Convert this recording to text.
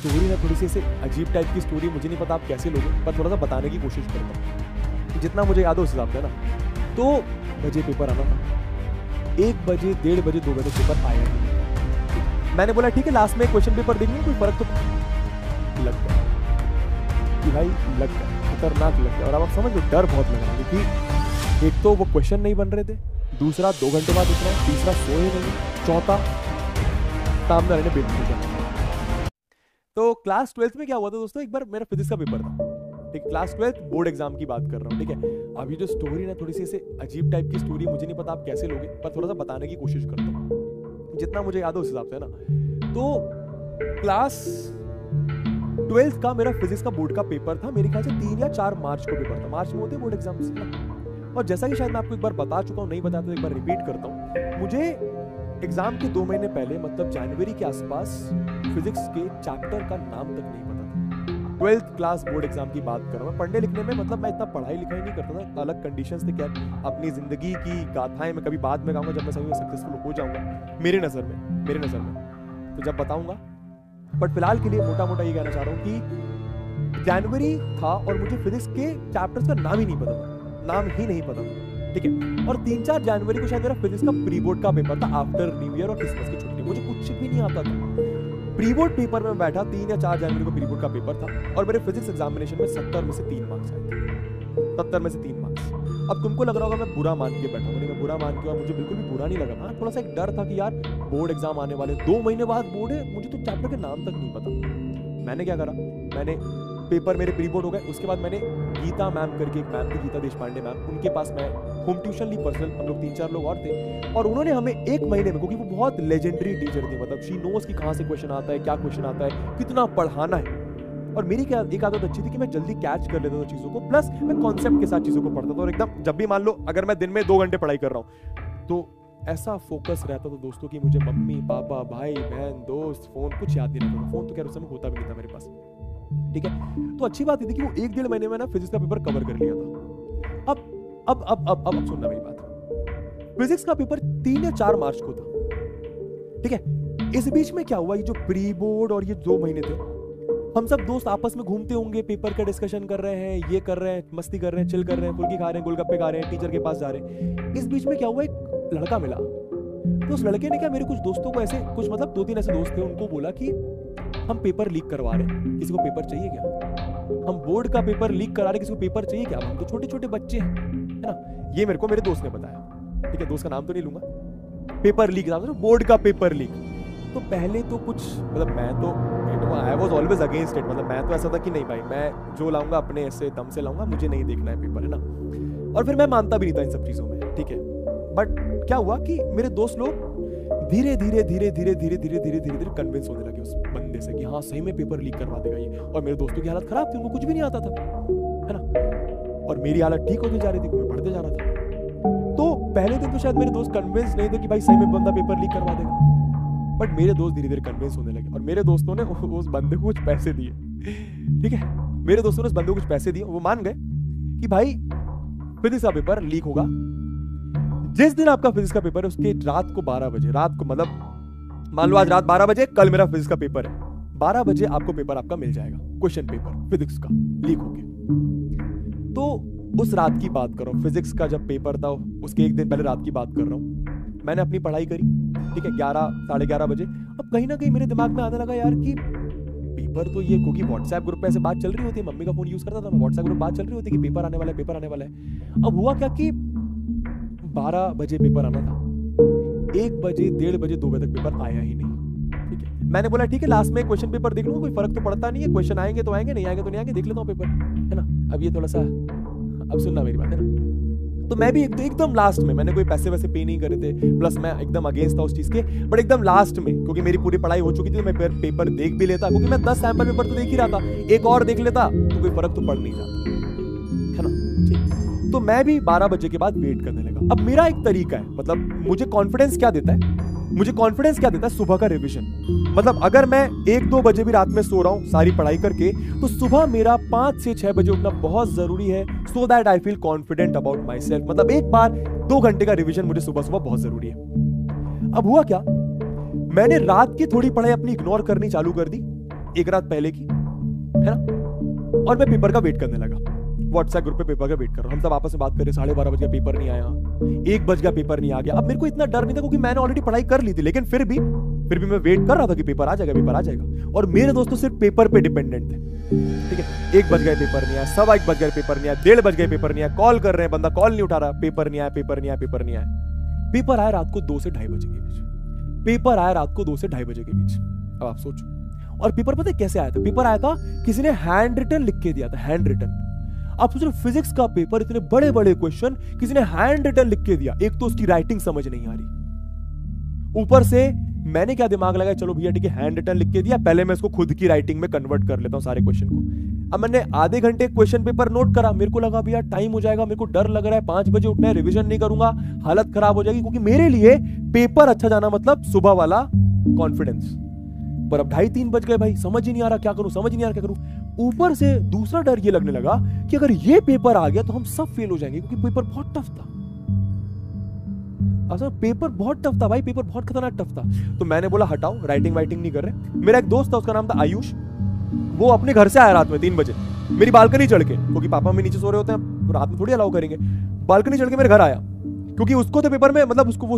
Story ना थोड़ी सी ऐसे अजीब टाइप की स्टोरी, मुझे नहीं पता आप कैसे लोगे, पर थोड़ा सा बताने की कोशिश करता हूँ जितना मुझे याद हो उस हिसाब से ना। तो बजे पेपर आना था, 1 बजे, 1:30 बजे, 2 बजे पेपर आया नहीं। मैंने बोला ठीक है लास्ट में क्वेश्चन पेपर देंगे, कोई फर्क तो लग गया कि भाई लग गया, खतरनाक लग गया। और अब आप समझ लो डर बहुत लगा, क्योंकि एक तो वो क्वेश्चन नहीं बन रहे थे, दूसरा 2 घंटे बाद उठ रहा है, तीसरा सोए नहीं, चौथा सामने रहने बेट नहीं। तो क्लास 12th में क्या हुआ था दोस्तों, एक बार मेरा फिजिक्स का पेपर था, ठीक, क्लास 12th बोर्ड एग्जाम की बात कर रहा हूँ, ठीक है। अभी जो स्टोरी ना थोड़ी सी ऐसे अजीब टाइप की स्टोरी, मुझे नहीं पता आप कैसे लोगे, पर थोड़ा सा बताने की कोशिश करता हूँ जितना मुझे याद हो उस हिसाब से ना। तो क्लास 12th का मेरा फिजिक्स का बोर्ड का पेपर था, मेरे ख्याल से 3 या 4 मार्च को पेपर था। मार्च में होते बोर्ड एग्जाम्स ना। और जैसा कि शायद मैं आपको एक बार बता चुका हूँ, नहीं बताया तो एक बार रिपीट करता हूँ, मुझे एग्जाम के 2 महीने पहले मतलब जनवरी के आसपास फिजिक्स के चैप्टर का नाम तक नहीं पता था। 12th क्लास बोर्ड एग्जाम की बात कर रहा हूँ। पढ़ने लिखने में मतलब मैं इतना पढ़ाई लिखाई नहीं करता था, अलग कंडीशंस थे। क्या अपनी जिंदगी की गाथाएं मैं कभी बाद में गाऊंगा जब मैं सही में सक्सेसफुल हो जाऊंगा, मेरे नजर में तो जब बताऊंगा। बट फिलहाल के लिए मोटा मोटा ये कहना चाह रहा हूँ कि जनवरी था और मुझे फिजिक्स के चैप्टर्स का नाम ही नहीं पता था, ठीक है। और 3-4 जनवरी को शायद मेरा फिजिक्स का प्री बोर्ड का पेपर था, आफ्टर न्यू ईयर और क्रिसमस की छुट्टी। मुझे कुछ भी नहीं आता था। प्री बोर्ड पेपर में बैठा, 3 या 4 जनवरी को प्री बोर्ड का पेपर था और मेरे फिजिक्स एग्जामिनेशन में 70 में से 3 मार्क्स आए थे, 70 में से 3 मार्क्स। अब तुमको लग रहा होगा मैं बुरा मान के बैठा हूँ, मैं बुरा मान के, और मुझे बिल्कुल भी बुरा नहीं लगा। हाँ, थोड़ा सा एक डर था कि यार बोर्ड एग्जाम आने वाले, 2 महीने बाद बोर्ड है, मुझे तो चैप्टर के नाम तक नहीं पता। मैंने क्या करा, मैंने पेपर मेरे प्री बोर्ड हो गए, उसके बाद मैंने गीता मैम करके एक मैम थी, गीता देशपांडे मैम, उनके पास मैं होम ट्यूशन ली पर्सनल, हम लोग 3-4 लोग और थे, और उन्होंने हमें 1 महीने में, क्योंकि वो बहुत लेजेंडरी टीचर थी, मतलब शी नोस कि कहाँ से क्वेश्चन आता है, क्या क्वेश्चन आता है, कितना पढ़ाना है। और मेरी क्या एक आदत अच्छी थी कि मैं जल्दी कैच कर लेता था चीजों को, प्लस मैं कॉन्सेप्ट के साथ चीजों को पढ़ता था। और एकदम जब भी मान लो अगर मैं दिन में 2 घंटे पढ़ाई कर रहा हूँ तो ऐसा फोकस रहता था दोस्तों कि मुझे मम्मी पापा भाई बहन दोस्त फोन कुछ याद नहीं रहता था। फोन तो क्या उस समय होता भी नहीं था मेरे पास, ठीक है। तो अच्छी बात ये थी कि वो 1-1.5 महीने में ना फिजिक्स का पेपर कवर कर लिया था। अब सुनना मेरी बात। फिजिक्स का पेपर 3 या 4 मार्च को था, ठीक है। इस बीच में क्या हुआ, ये जो प्री बोर्ड और ये 2 महीने थे, हम सब दोस्त आपस में घूमते होंगे, पेपर का डिस्कशन कर रहे हैं, ये कर रहे हैं, मस्ती कर रहे हैं, चिल कर रहे हैं, फुल्की खा रहे हैं, गोलगप्पे खा रहे हैं, टीचर के पास जा रहे हैं। इस बीच में क्या हुआ, एक लड़का मिला। तो उस लड़के ने क्या मेरे कुछ दोस्तों को ऐसे कुछ मतलब 2-3 ऐसे दोस्त थे, उनको बोला कि हम पेपर लीक करवा रहे हैं, किसी को पेपर चाहिए क्या? हम बोर्ड का पेपर लीक करा रहे हैं, किसी को पेपर चाहिए क्या? हम तो छोटे छोटे बच्चे हैं, है ना। ये मेरे को मेरे दोस्त ने बताया, ठीक है, दोस्त का नाम तो नहीं लूंगा। पेपर लीक, बोर्ड का पेपर लीक। तो पहले तो कुछ मतलब मैं तो I was always against it, मतलब मैं तो ऐसा था कि नहीं भाई मैं जो लाऊंगा अपने ऐसे दम से लाऊंगा, मुझे नहीं देखना है पेपर, है ना। और फिर मैं मानता भी नहीं था इन सब चीजों में, ठीक है। बट क्या हुआ कि मेरे दोस्त लोग धीरे धीरे कन्विंस होने लगे उस बंदे से कि हाँ सही में पेपर लीक करवा देगा ये। और मेरे दोस्तों की हालत खराब थी, उनको कुछ भी नहीं आता था, है ना। और मेरी हालत ठीक होती जा रही थी, मैं पढ़ते जा रहा था। तो पहले दिन तो शायद मेरे दोस्त कन्विंस नहीं थे कि भाई सही में बंदा पेपर लीक करवा देगा, बट मेरे दोस्त धीरे धीरे कन्विंस होने लगे। और मेरे दोस्तों ने उस बंदे को कुछ पैसे दिए, ठीक है। मेरे दोस्तों ने उस बंदे को कुछ पैसे दिए, वो मान गए कि भाई फिजिक्स का पेपर लीक होगा। जिस दिन आपका फिजिक्स का पेपर है उसके रात को 12 बजे, रात को मतलब मान लो आज रात 12 बजे, कल मेरा फिजिक्स का पेपर है, 12 बजे आपको पेपर आपका मिल जाएगा, क्वेश्चन पेपर फिजिक्स का लीक हो गया। तो उस रात की बात कर रहा हूँ, फिजिक्स का जब पेपर था उसके 1 दिन पहले रात की बात कर रहा हूँ। मैंने अपनी पढ़ाई करी, ठीक है, 11 साढ़े 11 बजे। अब कहीं ना कहीं मेरे दिमाग में आने लगा यार कि पेपर तो ये, क्योंकि व्हाट्सएप ग्रुप पे ऐसे बात चल रही होती है, मम्मी का फोन यूज करता था मैं, व्हाट्सएप ग्रुप बात चल रही होती है कि पेपर आने वाला है, पेपर आने वाला है। अब हुआ क्या कि 12 बजे पेपर आना था, 1 बजे 1:30 बजे 2 बजे तक पेपर आया ही नहीं, ठीक है। मैंने बोला ठीक है लास्ट में क्वेश्चन पेपर देख लूंगा, कोई फर्क तो पड़ता नहीं है, क्वेश्चन आएंगे तो आएंगे, नहीं आएंगे तो नहीं आएंगे, देख लेता हूँ पेपर, है ना। अब ये थोड़ा सा, अब सुनना मेरी बात, है ना। तो मैं भी एकदम लास्ट में, मैंने कोई पैसे वैसे पे नहीं करे थे, प्लस मैं एकदम अगेंस्ट था उस चीज के, बट एकदम लास्ट में, क्योंकि मेरी पूरी पढ़ाई हो चुकी थी, तो मैं पेपर देख भी लेता, क्योंकि मैं 10 सैंपल पेपर तो देख ही रहा था, एक और देख लेता तो कोई फर्क तो पड़ नहीं जाता, है ना, ठीक। तो मैं भी 12 बजे के बाद वेट करने लगा। अब मेरा एक तरीका है, मतलब मुझे कॉन्फिडेंस क्या देता है, सुबह का रिवीजन। मतलब अगर मैं 1-2 बजे भी रात में सो रहा हूं सारी पढ़ाई करके, तो सुबह मेरा 5 से 6 बजे उठना बहुत जरूरी है, so that I feel confident about my self. मतलब एक बार 2 घंटे का रिवीजन मुझे सुबह सुबह बहुत जरूरी है। अब हुआ क्या, मैंने रात की थोड़ी पढ़ाई अपनी इग्नोर करनी चालू कर दी, एक रात पहले की, है ना। और मैं पेपर का वेट करने लगा, व्हाट्सएप ग्रुप पे पेपर का वेट कर रहा हूँ, हम सब आपस में बात कर रहे, 12:30 बज गया, पेपर नहीं आया, 1 बज गया, पेपर नहीं आ गया। अब मेरे को इतना डर नहीं था क्योंकि मैंने ऑलरेडी पढ़ाई कर ली थी, लेकिन फिर भी मैं वेट कर रहा था कि पेपर आ जाएगा, पेपर आ जाएगा। और मेरे दोस्तों सिर्फ पेपर पे डिपेंडेंट थे, ठीक है। 1 बज गए, पेपर नहीं आया, 1:15 बज गए, पेपर नहीं आया, 1:30 बज गए, पेपर नहीं आया, कॉल कर रहे हैं, बंदा कॉल नहीं उठा रहा, पेपर नहीं आया, पेपर नहीं आया, पेपर नहीं आया। पेपर आया रात को 2 से 2:30 बजे के बीच, पेपर आया रात को 2 से 2:30 बजे के बीच। अब आप सोचो, और पेपर पता है कैसे आया था? पेपर आया था किसी ने हैंड रिटन लिख के दिया था, हैंड रिटन। आप सोच रहे फिजिक्स का पेपर, इतने बड़े बड़े क्वेश्चन किसी ने हैंड रिटन लिख के दिया। एक तो उसकी राइटिंग समझ नहीं आ रही, ऊपर से मैंने क्या दिमाग लगाया, चलो भैया ठीक है, हैंड रिटन लिख के दिया, पहले मैं इसको खुद की राइटिंग में कन्वर्ट कर लेता हूं सारे क्वेश्चन को। अब मैंने आधे घंटे क्वेश्चन पेपर नोट करा, मेरे को लगा भैया टाइम हो जाएगा, मेरे को डर लग रहा है, 5 बजे उठना है, रिवीजन नहीं करूंगा, हालत खराब हो जाएगी, क्योंकि मेरे लिए पेपर अच्छा जाना मतलब सुबह वाला कॉन्फिडेंस। पर अब 2:30-3 बज गए भाई, समझ ही नहीं आ रहा क्या करूं, समझ नहीं आ रहा क्या करूं। ऊपर से दूसरा डर ये लगने लगा कि अगर ये पेपर आ गया तो हम सब फेल हो जाएंगे, क्योंकि पेपर बहुत टफ था। अच्छा, पेपर बहुत टफ था भाई, पेपर बहुत खतरनाक टफ था। तो मैंने बोला हटाओ, राइटिंग वाइटिंग नहीं कर रहे। मेरा एक दोस्त था, उसका नाम था आयुष, वो अपने घर से आया रात में 3 बजे मेरी बालकनी चढ़ के, क्योंकि पापा में नीचे सो रहे होते हैं, रात में थोड़ी अलाउ करेंगे, बालकनी चढ़ के मेरे घर आया, क्योंकि उसको तो पेपर में मतलब उसको वो